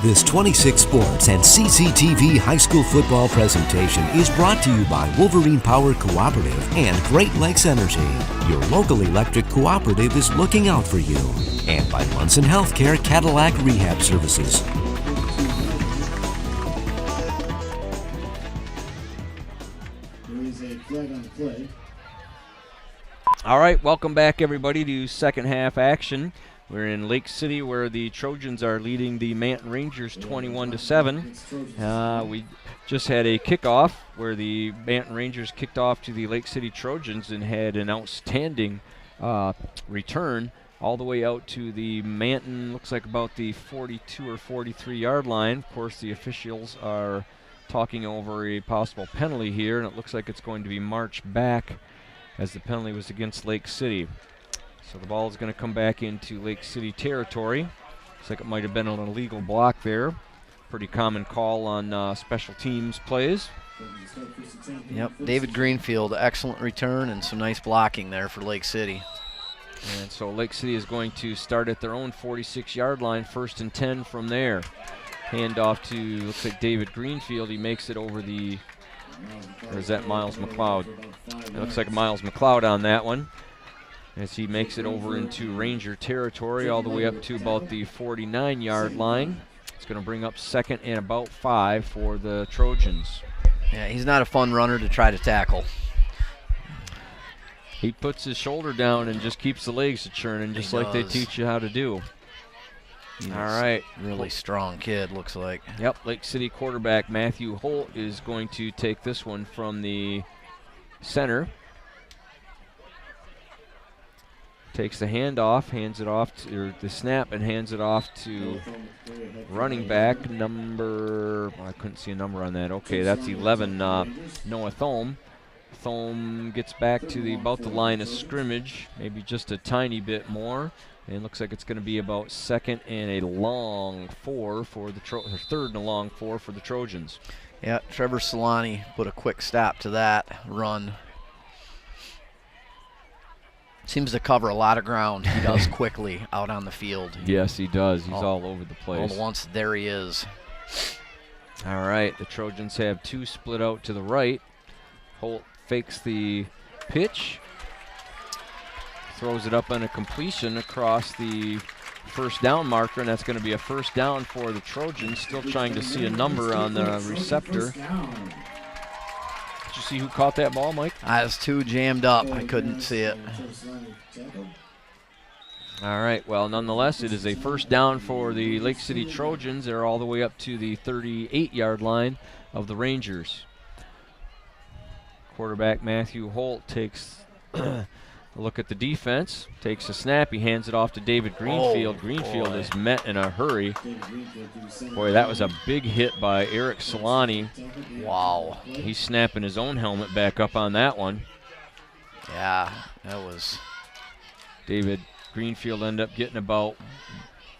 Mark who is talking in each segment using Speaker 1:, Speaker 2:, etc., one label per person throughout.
Speaker 1: This 26 Sports and CCTV high school football presentation is brought to you by Wolverine Power Cooperative and Great Lakes Energy. Your local electric cooperative is looking out for you. And by Munson Healthcare Cadillac Rehab Services.
Speaker 2: There is a flag on the play.
Speaker 3: All right, welcome back, everybody, to second half action. We're in Lake City, where the Trojans are leading the Manton Rangers 21-7. We just had a kickoff where the Manton Rangers kicked off to the Lake City Trojans and had an outstanding return all the way out to the Manton, looks like about the 42 or 43 yard line. Of course, the officials are talking over a possible penalty here, and it looks like it's going to be marched back as the penalty was against Lake City. So the ball is going to come back into Lake City territory. Looks like it might have been an illegal block there. Pretty common call on special teams plays.
Speaker 4: Yep, David Greenfield, excellent return and some nice blocking there for Lake City.
Speaker 3: And so Lake City is going to start at their own 46-yard line, 1st and 10 from there. Hand off to, looks like David Greenfield. He makes it over the, or is that Miles McLeod? It looks like Miles McLeod on that one, as he makes it over into Ranger territory all the way up to about the 49-yard line. It's going to bring up 2nd and about 5 for the Trojans.
Speaker 4: Yeah, he's not a fun runner to try to tackle.
Speaker 3: He puts his shoulder down and just keeps the legs churning, just like they teach you how to do.
Speaker 4: He's
Speaker 3: all right.
Speaker 4: Really strong kid, looks like.
Speaker 3: Yep, Lake City quarterback Matthew Holt is going to take this one from the center. Takes the handoff, hands it off to, or the snap, and hands it off to running back number, I couldn't see a number on that. Okay, that's 11, Noah Thome. Thome gets back to about the line of scrimmage, maybe just a tiny bit more, and looks like it's going to be about 2nd and a long 4 for the 3rd and a long 4 for the Trojans.
Speaker 4: Yeah, Trevor Solani put a quick stop to that run. Seems to cover a lot of ground. He does quickly out on the field.
Speaker 3: Yes, he does. He's all over the place.
Speaker 4: All at once, there he is.
Speaker 3: All right, the Trojans have 2 split out to the right. Holt fakes the pitch, throws it up on a completion across the first down marker, and that's going to be a first down for the Trojans. Still trying to see a number on the receptor. Did you see who caught that ball, Mike?
Speaker 4: I was too jammed up. I couldn't see it.
Speaker 3: All right, well, nonetheless, it is a first down for the Lake City Trojans. They're all the way up to the 38-yard line of the Rangers. Quarterback Matthew Holt takes a look at the defense, takes a snap, he hands it off to David Greenfield. Greenfield is met in a hurry. Boy, that was a big hit by Eric Solani.
Speaker 4: Wow.
Speaker 3: He's snapping his own helmet back up on that one.
Speaker 4: Yeah, that was...
Speaker 3: David Greenfield ended up getting about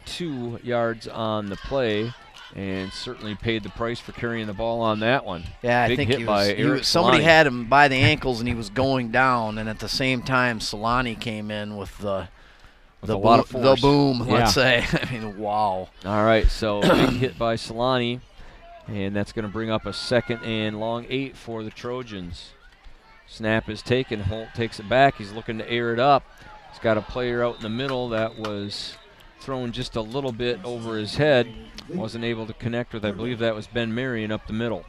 Speaker 3: 2 yards on the play, and certainly paid the price for carrying the ball on that one.
Speaker 4: Yeah,
Speaker 3: big
Speaker 4: I think
Speaker 3: hit by Eric
Speaker 4: somebody
Speaker 3: Solani.
Speaker 4: had him by the ankles and he was going down, and at the same time Solani came in with the
Speaker 3: lot of force.
Speaker 4: The boom,
Speaker 3: Yeah.
Speaker 4: let's say. I mean, wow.
Speaker 3: All right, so big hit by Solani, and that's going to bring up a 2nd and long 8 for the Trojans. Snap is taken. Holt takes it back. He's looking to air it up. He's got a player out in the middle that was thrown just a little bit over his head. Wasn't able to connect with, I believe that was Ben Marion up the middle.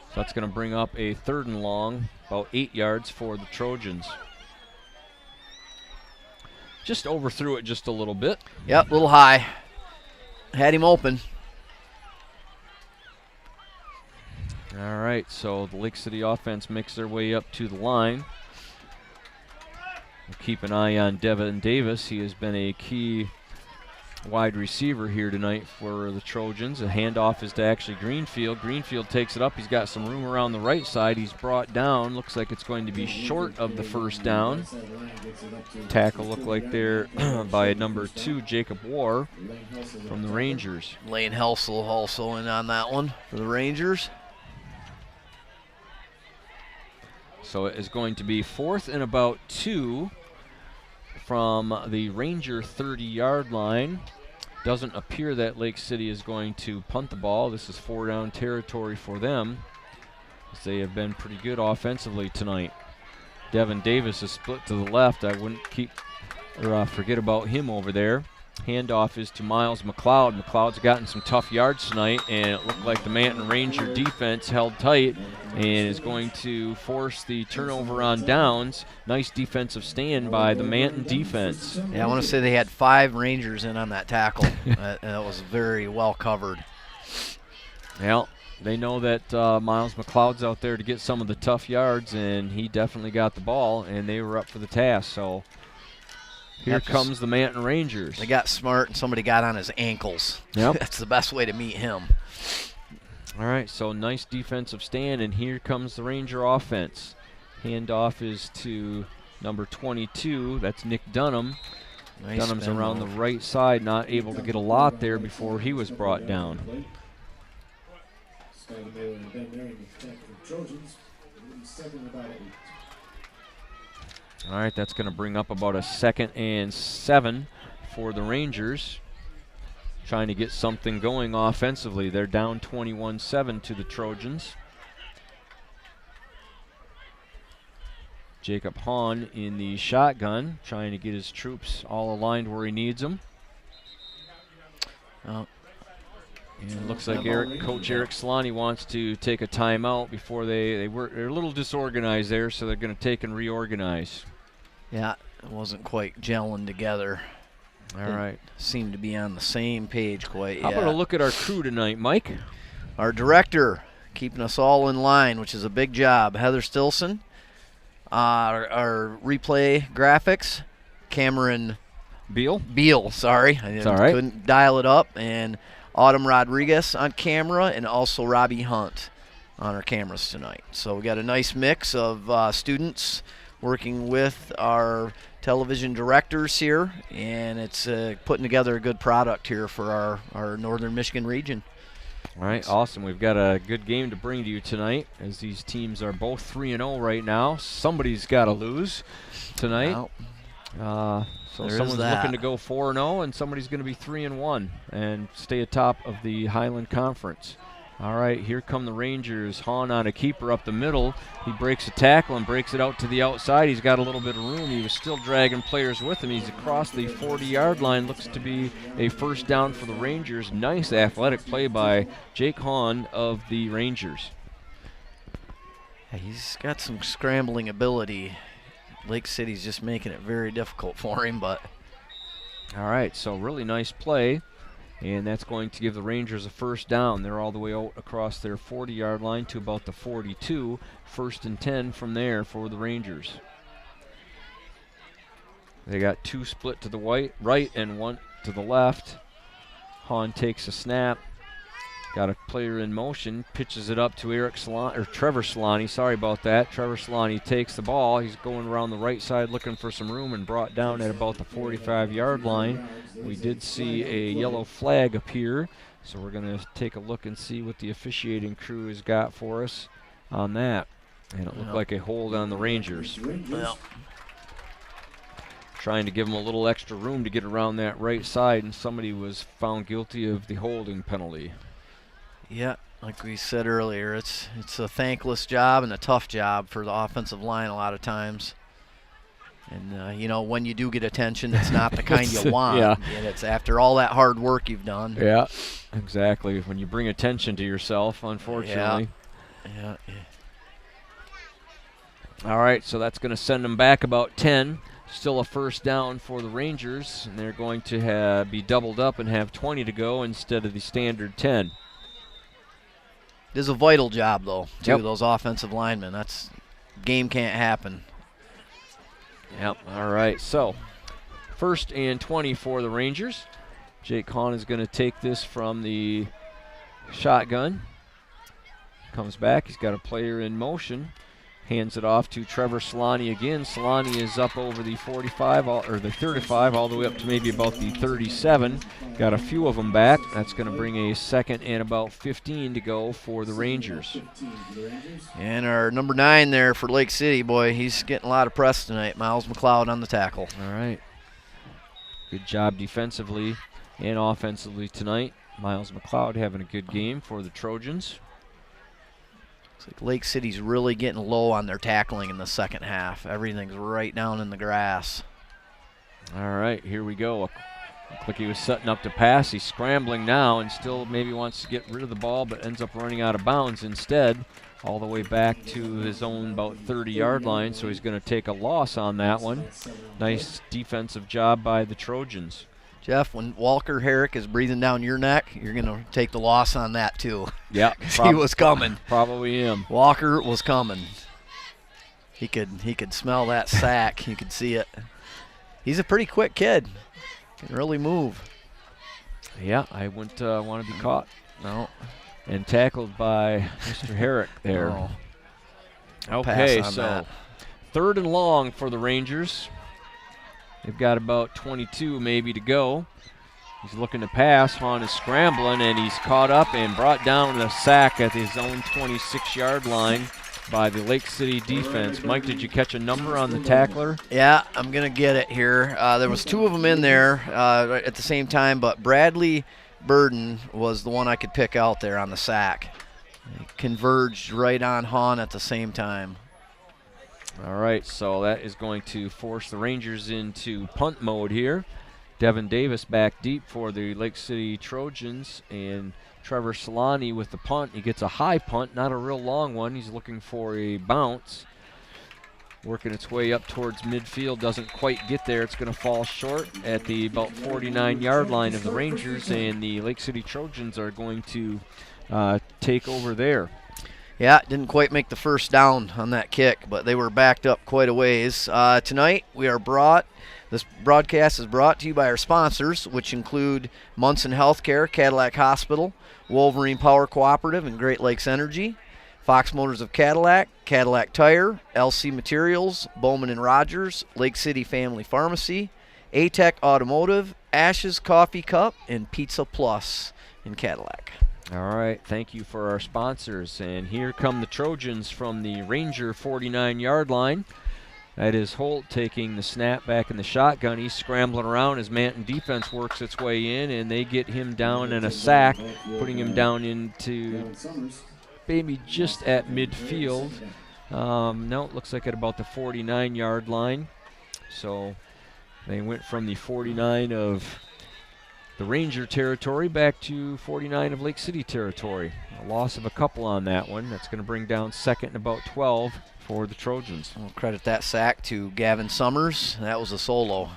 Speaker 3: So that's going to bring up a 3rd and long, about 8 yards for the Trojans. Just overthrew it just a little bit.
Speaker 4: Yep, a little high. Had him open.
Speaker 3: All right, so the Lake City offense makes their way up to the line. We'll keep an eye on Devin Davis. He has been a key wide receiver here tonight for the Trojans. A handoff is to actually Greenfield. Greenfield takes it up. He's got some room around the right side. He's brought down. Looks like it's going to be short of the first down. Tackle looked like there by number 2, Jacob War from the Rangers.
Speaker 4: Lane Helsel also in on that one for the Rangers.
Speaker 3: So it is going to be 4th and about 2 from the Ranger 30-yard line. doesn't appear that Lake City is going to punt the ball. This is 4-down territory for them, as they have been pretty good offensively tonight. Devin Davis is split to the left. I wouldn't forget about him over there. Handoff is to Miles McLeod. McLeod's gotten some tough yards tonight, and it looked like the Manton Ranger defense held tight and is going to force the turnover on downs. Nice defensive stand by the Manton defense.
Speaker 4: Yeah, I want to say they had 5 Rangers in on that tackle. That was very well covered.
Speaker 3: Well, they know that Miles McLeod's out there to get some of the tough yards, and he definitely got the ball, and they were up for the task. So here comes the Manton Rangers.
Speaker 4: They got smart, and somebody got on his ankles.
Speaker 3: Yep.
Speaker 4: That's the best way to meet him.
Speaker 3: All right, so nice defensive stand, and here comes the Ranger offense. Handoff is to number 22. That's Nick Dunham.
Speaker 4: Nice
Speaker 3: Dunham's around the right side, not able to get a lot there before he was brought down. All right, that's going to bring up about a 2nd and 7 for the Rangers, trying to get something going offensively. They're down 21-7 to the Trojans. Jacob Hahn in the shotgun, trying to get his troops all aligned where he needs them. And it looks like Coach Eric Solani wants to take a timeout before they're a little disorganized there, so they're going to take and reorganize.
Speaker 4: Yeah, it wasn't quite gelling together.
Speaker 3: All right.
Speaker 4: Seemed to be on the same page quite yet.
Speaker 3: How about a look at our crew tonight, Mike?
Speaker 4: Our director, keeping us all in line, which is a big job. Heather Stilson. Our replay graphics, Cameron Beal, sorry.
Speaker 3: It's all right.
Speaker 4: Couldn't dial it up. And Autumn Rodriguez on camera, and also Robbie Hunt on our cameras tonight. So we got a nice mix of students working with our television directors here, and it's putting together a good product here for our Northern Michigan region.
Speaker 3: All right, awesome. We've got a good game to bring to you tonight, as these teams are both 3-0 right now. Somebody's got to lose tonight.
Speaker 4: Well,
Speaker 3: so someone's looking to go 4-0, and somebody's going to be 3-1 and stay atop of the Highland Conference. All right, here come the Rangers. Hahn on a keeper up the middle. He breaks a tackle and breaks it out to the outside. He's got a little bit of room. He was still dragging players with him. He's across the 40-yard line. Looks to be a first down for the Rangers. Nice athletic play by Jake Hahn of the Rangers.
Speaker 4: Yeah, he's got some scrambling ability. Lake City's just making it very difficult for him, but.
Speaker 3: All right, so really nice play. And that's going to give the Rangers a first down. They're all the way out across their 40-yard line to about the 42. 1st and 10 from there for the Rangers. They got 2 split to the right and 1 to the left. Hahn takes a snap. Got a player in motion, pitches it up to Trevor Solani. Sorry about that. Trevor Solani takes the ball. He's going around the right side looking for some room and brought down at about the 45-yard line. We did see a yellow flag appear, so we're going to take a look and see what the officiating crew has got for us on that. And it looked like a hold on the Rangers.
Speaker 4: Well,
Speaker 3: trying to give them a little extra room to get around that right side, and somebody was found guilty of the holding penalty.
Speaker 4: yeah, like we said earlier, it's a thankless job and a tough job for the offensive line a lot of times. And, when you do get attention, it's not the kind you want.
Speaker 3: Yeah.
Speaker 4: And it's after all that hard work you've done.
Speaker 3: Yeah, exactly. When you bring attention to yourself, unfortunately.
Speaker 4: Yeah.
Speaker 3: All right, so that's going to send them back about 10. Still a first down for the Rangers, and they're going to be doubled up and have 20 to go instead of the standard 10.
Speaker 4: This is a vital job, though, too,
Speaker 3: Yep.
Speaker 4: those offensive linemen. Game can't happen.
Speaker 3: Yep, all right. So, 1st and 20 for the Rangers. Jake Hahn is going to take this from the shotgun. Comes back. He's got a player in motion. Hands it off to Trevor Solani again. Solani is up over the 45 or the 35, all the way up to maybe about the 37. Got a few of them back. That's going to bring a 2nd and about 15 to go for the Rangers.
Speaker 4: And our number 9 there for Lake City, boy, he's getting a lot of press tonight. Miles McLeod on the tackle.
Speaker 3: All right. Good job defensively And offensively tonight, Miles McLeod having a good game for the Trojans.
Speaker 4: Looks like Lake City's really getting low on their tackling in the second half. Everything's right down in the grass.
Speaker 3: All right, here we go. Looked like he was setting up to pass. He's scrambling now and still maybe wants to get rid of the ball, but ends up running out of bounds instead, all the way back to his own about 30-yard line, so he's going to take a loss on that one. Nice defensive job by the Trojans.
Speaker 4: Jeff, when Walker Herrick is breathing down your neck, you're going to take the loss on that too.
Speaker 3: Yeah,
Speaker 4: he was coming.
Speaker 3: Probably him.
Speaker 4: Walker was coming. He could smell that sack. You could see it. He's a pretty quick kid. Can really move.
Speaker 3: Yeah, I wouldn't want to be caught.
Speaker 4: No.
Speaker 3: And tackled by Mr. Herrick there.
Speaker 4: No.
Speaker 3: Okay,
Speaker 4: Pass on
Speaker 3: so
Speaker 4: that.
Speaker 3: 3rd and long for the Rangers. They've got about 22 maybe to go. He's looking to pass. Hahn is scrambling, and he's caught up and brought down a sack at his own 26-yard line by the Lake City defense. Mike, did you catch a number on the tackler?
Speaker 4: Yeah, I'm going to get it here. There was 2 of them in there at the same time, but Bradley Burden was the one I could pick out there on the sack. He converged right on Hahn at the same time.
Speaker 3: All right, so that is going to force the Rangers into punt mode here. Devin Davis back deep for the Lake City Trojans, and Trevor Solani with the punt. He gets a high punt, not a real long one. He's looking for a bounce. Working its way up towards midfield, doesn't quite get there. It's going to fall short at the about 49-yard line of the Rangers, and the Lake City Trojans are going to take over there.
Speaker 4: Yeah, didn't quite make the first down on that kick, but they were backed up quite a ways. Tonight, this broadcast is brought to you by our sponsors, which include Munson Healthcare, Cadillac Hospital, Wolverine Power Cooperative, and Great Lakes Energy, Fox Motors of Cadillac, Cadillac Tire, LC Materials, Bowman and Rogers, Lake City Family Pharmacy, A-Tech Automotive, Ash's Coffee Cup, and Pizza Plus in Cadillac.
Speaker 3: All right, thank you for our sponsors. And here come the Trojans from the Ranger 49-yard line. That is Holt taking the snap back in the shotgun. He's scrambling around as Manton defense works its way in, and they get him down in a sack, putting him down into maybe just at midfield. No, it looks like at about the 49-yard line. So they went from the 49 of the Ranger territory back to 49 of Lake City territory. A loss of a couple on that one. That's going to bring down 2nd and about 12 for the Trojans.
Speaker 4: We'll credit that sack to Gavin Summers. That was a solo.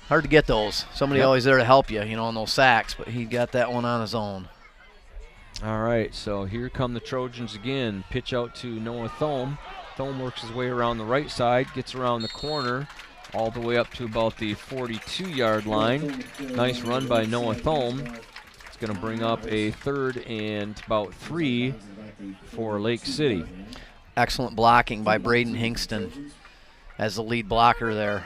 Speaker 4: Hard to get those. Somebody always there to help you, on those sacks, but he got that one on his own.
Speaker 3: All right, so here come the Trojans again. Pitch out to Noah Thome. Thome works his way around the right side, gets around the corner, all the way up to about the 42-yard line. Nice run by Noah Thome. It's going to bring up a 3rd and about 3 for Lake City.
Speaker 4: Excellent blocking by Braden Hingston as the lead blocker there.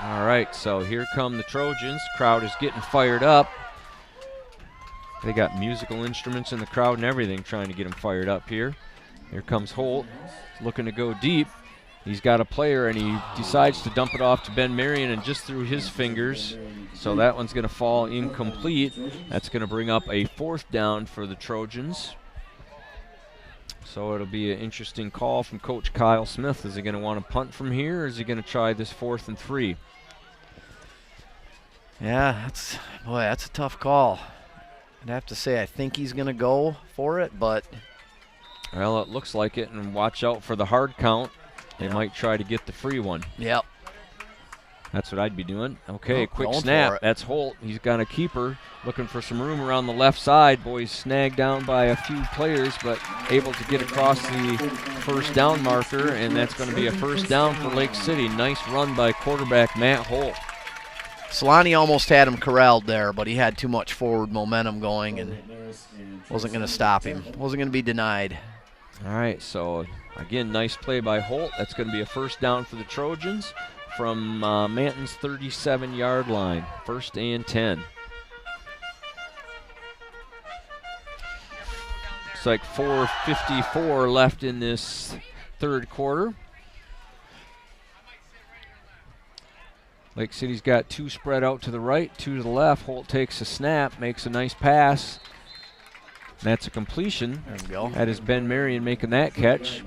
Speaker 3: All right, so here come the Trojans. Crowd is getting fired up. They got musical instruments in the crowd and everything trying to get them fired up here. Here comes Holt, looking to go deep. He's got a player, and he decides to dump it off to Ben Marion, and just through his fingers. So that one's going to fall incomplete. That's going to bring up a 4th down for the Trojans. So it'll be an interesting call from Coach Kyle Smith. Is he going to want to punt from here, or is he going to try this 4th and 3?
Speaker 4: Yeah, that's a tough call. I'd have to say I think he's going to go for it, but
Speaker 3: well, it looks like it, and watch out for the hard count. They might try to get the free one.
Speaker 4: Yep.
Speaker 3: That's what I'd be doing. Okay,
Speaker 4: Oh,
Speaker 3: quick
Speaker 4: going
Speaker 3: snap. That's Holt. He's got a keeper looking for some room around the left side. Boys snagged down by a few players, but able to get across the first down marker, and that's going to be a 1st down for Lake City. Nice run by quarterback Matt Holt.
Speaker 4: Solani almost had him corralled there, but he had too much forward momentum going and wasn't going to stop him. Wasn't going to be denied.
Speaker 3: All right, so again, nice play by Holt. That's going to be a 1st down for the Trojans from Manton's 37-yard line. 1st and 10. Looks like 4:54 left in this 3rd quarter. Lake City's got 2 spread out to the right, 2 to the left. Holt takes a snap, makes a nice pass. That's a completion.
Speaker 4: There we go.
Speaker 3: That is Ben Marion making that catch.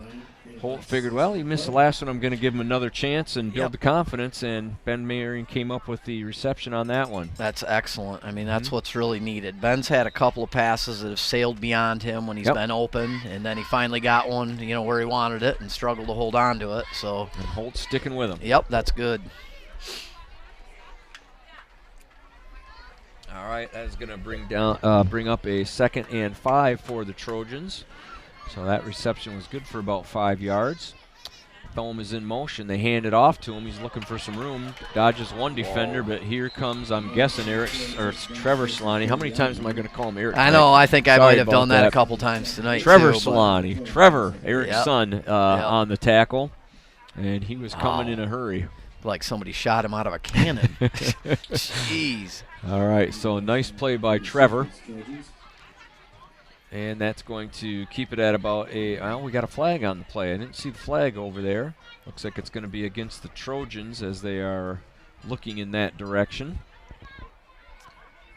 Speaker 3: Holt figured, well, he missed the last one. I'm going to give him another chance and build the confidence, and Ben Marion came up with the reception on that one.
Speaker 4: That's excellent. I mean, that's what's really needed. Ben's had a couple of passes that have sailed beyond him when he's been open, and then he finally got one, where he wanted it and struggled to hold on to it. So,
Speaker 3: and Holt's sticking with him.
Speaker 4: Yep, that's good.
Speaker 3: All right, that is going to bring up a 2nd and 5 for the Trojans. So that reception was good for about 5 yards. Thome is in motion. They hand it off to him. He's looking for some room. Dodges one defender, but here comes, I'm guessing, it's Trevor Solani. How many times am I going to call him Eric?
Speaker 4: I know. I think I might have done that a couple times tonight.
Speaker 3: Trevor
Speaker 4: too,
Speaker 3: Solani. Trevor, Eric's son, on the tackle. And he was coming in a hurry.
Speaker 4: Like somebody shot him out of a cannon. Jeez.
Speaker 3: All right, so nice play by Trevor. And that's going to keep it at about we got a flag on the play. I didn't see the flag over there. Looks like it's going to be against the Trojans as they are looking in that direction.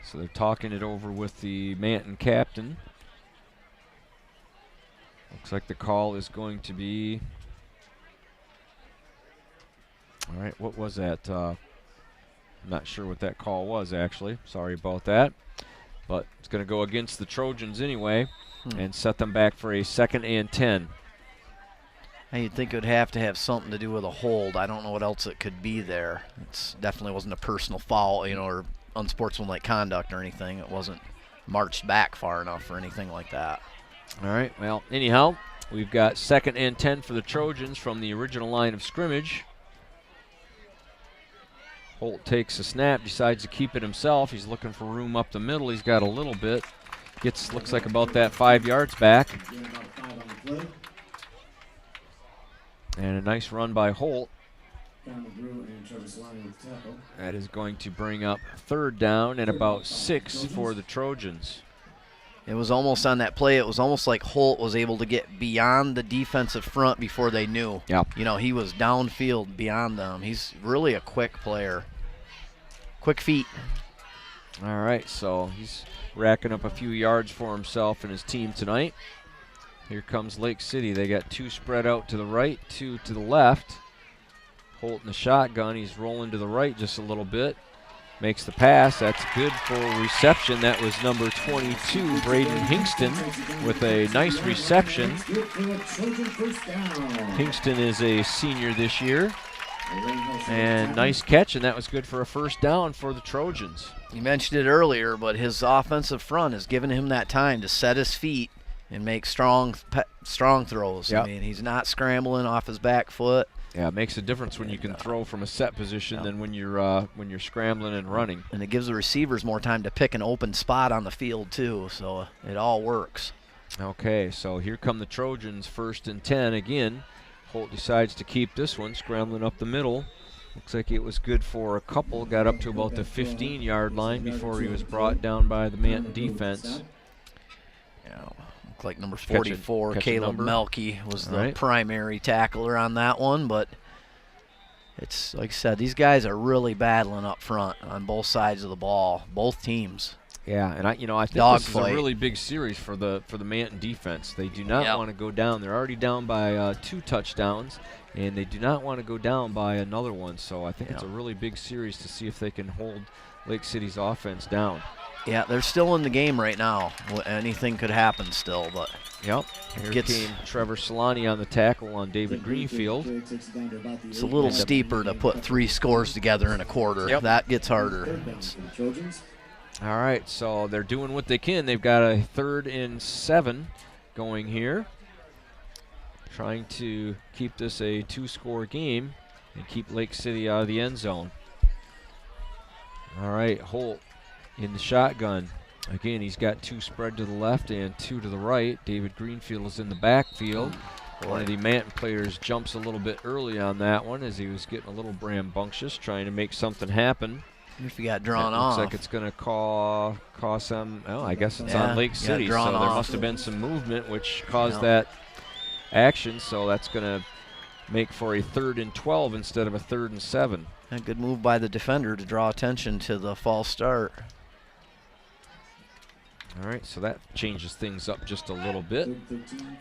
Speaker 3: So they're talking it over with the Manton captain. Looks like the call is going to be... All right, what was that? I'm not sure what that call was, actually. Sorry about that. But it's going to go against the Trojans anyway and set them back for a 2nd and 10.
Speaker 4: You'd think it would have to have something to do with a hold. I don't know what else it could be there. It definitely wasn't a personal foul, or unsportsmanlike conduct or anything. It wasn't marched back far enough or anything like that.
Speaker 3: All right, well, anyhow, we've got 2nd and 10 for the Trojans from the original line of scrimmage. Holt takes a snap, decides to keep it himself. He's looking for room up the middle. He's got a little bit. Looks like about that 5 yards back. And a nice run by Holt. That is going to bring up 3rd down and about 6 for the Trojans.
Speaker 4: It was almost on that play, it was almost like Holt was able to get beyond the defensive front before they knew.
Speaker 3: Yeah.
Speaker 4: He was downfield beyond them. He's really a quick player. Quick feet.
Speaker 3: All right, so he's racking up a few yards for himself and his team tonight. Here comes Lake City. They got 2 spread out to the right, 2 to the left. Holt in the shotgun. He's rolling to the right just a little bit. Makes the pass. That's good for reception. That was number 22, Braden Hingston, with a nice reception. Hingston is a senior this year. And nice catch, and that was good for a 1st down for the Trojans.
Speaker 4: You mentioned it earlier, but his offensive front has given him that time to set his feet and make strong throws.
Speaker 3: Yep.
Speaker 4: I mean, he's not scrambling off his back foot.
Speaker 3: Yeah, it makes a difference when you can throw from a set position than when you're scrambling and running.
Speaker 4: And it gives the receivers more time to pick an open spot on the field too, so it all works.
Speaker 3: Okay, so here come the Trojans, 1st and 10 again. Holt decides to keep this one, scrambling up the middle. Looks like it was good for a couple, got up to about the 15-yard line before he was brought down by the Manton defense.
Speaker 4: Yeah, looked like number 44, Caleb Melke, was the primary tackler on that one, but it's like I said, these guys are really battling up front on both sides of the ball, both teams.
Speaker 3: Yeah, and I think this is a really big series for the Manton defense. They do not want to go down. They're already down by 2 touchdowns, and they do not want to go down by another one. So I think it's a really big series to see if they can hold Lake City's offense down.
Speaker 4: Yeah, they're still in the game right now. Anything could happen still, but
Speaker 3: here came Trevor Solani on the tackle on David Greenfield.
Speaker 4: It's a little steeper to put 3 scores together in a quarter.
Speaker 3: Yep.
Speaker 4: That gets harder.
Speaker 3: All right, so they're doing what they can. They've got a 3rd and 7 going here, trying to keep this a 2-score game and keep Lake City out of the end zone. All right, Holt in the shotgun. Again, he's got 2 spread to the left and 2 to the right. David Greenfield is in the backfield. One of the Manton players jumps a little bit early on that one as he was getting a little rambunctious, trying to make something happen.
Speaker 4: If he got drawn off.
Speaker 3: Looks like it's going to cost them. Oh, I guess it's on Lake City, so there must have been some movement which caused that action. So that's going to make for a 3rd and 12 instead of a 3rd and 7.
Speaker 4: A good move by the defender to draw attention to the false start.
Speaker 3: All right, so that changes things up just a little bit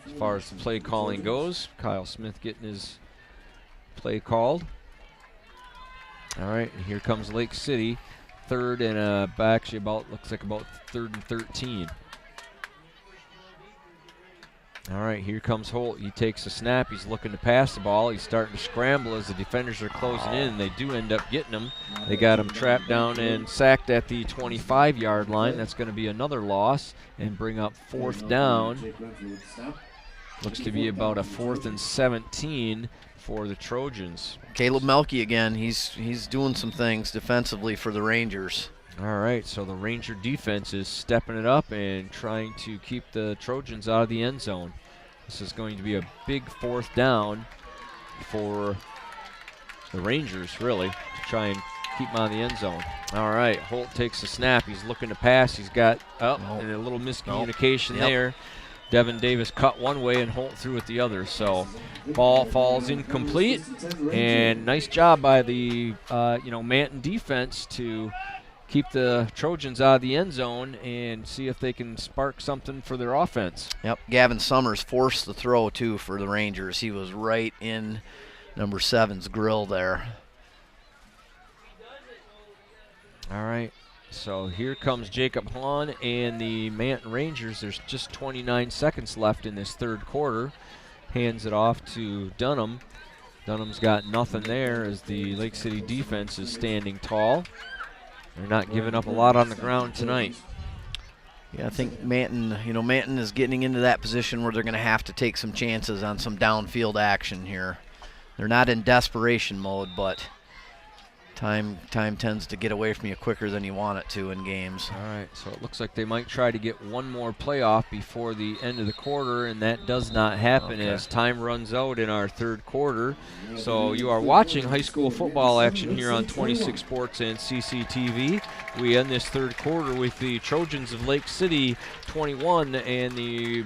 Speaker 3: as far as the play calling goes. Kyle Smith getting his play called. All right, and here comes Lake City. 3rd and actually looks like about 3rd and 13. All right, here comes Holt. He takes a snap. He's looking to pass the ball. He's starting to scramble as the defenders are closing in. They do end up getting him. They got him trapped down and sacked at the 25-yard line. That's going to be another loss and bring up 4th down. Looks to be about a 4th and 17 for the Trojans.
Speaker 4: Caleb Melke again. He's doing some things defensively for the Rangers.
Speaker 3: All right, so the Ranger defense is stepping it up and trying to keep the Trojans out of the end zone. This is going to be a big 4th down for the Rangers, really, to try and keep them out of the end zone. All right, Holt takes a snap. He's looking to pass. He's got and a little miscommunication there. Devin Davis cut one way and Holt threw it the other. So ball falls incomplete, and nice job by the Manton defense to keep the Trojans out of the end zone and see if they can spark something for their offense.
Speaker 4: Yep, Gavin Summers forced the throw, too, for the Rangers. He was right in number 7's grill there.
Speaker 3: All right, so here comes Jacob Hahn and the Manton Rangers. There's just 29 seconds left in this 3rd quarter. Hands it off to Dunham. Dunham's got nothing there as the Lake City defense is standing tall. They're not giving up a lot on the ground tonight.
Speaker 4: Yeah, I think Manton is getting into that position where they're going to have to take some chances on some downfield action here. They're not in desperation mode, but time tends to get away from you quicker than you want it to in games.
Speaker 3: All right, so it looks like they might try to get one more playoff before the end of the quarter, and that does not happen as time runs out in our 3rd quarter. So you are watching high school football action here on 26 Sports and CCTV. We end this 3rd quarter with the Trojans of Lake City 21 and the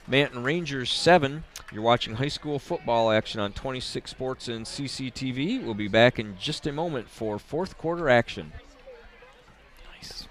Speaker 3: Manton Rangers 7. You're watching high school football action on 26 Sports and CCTV. We'll be back in just a moment for 4th quarter action.
Speaker 4: Nice.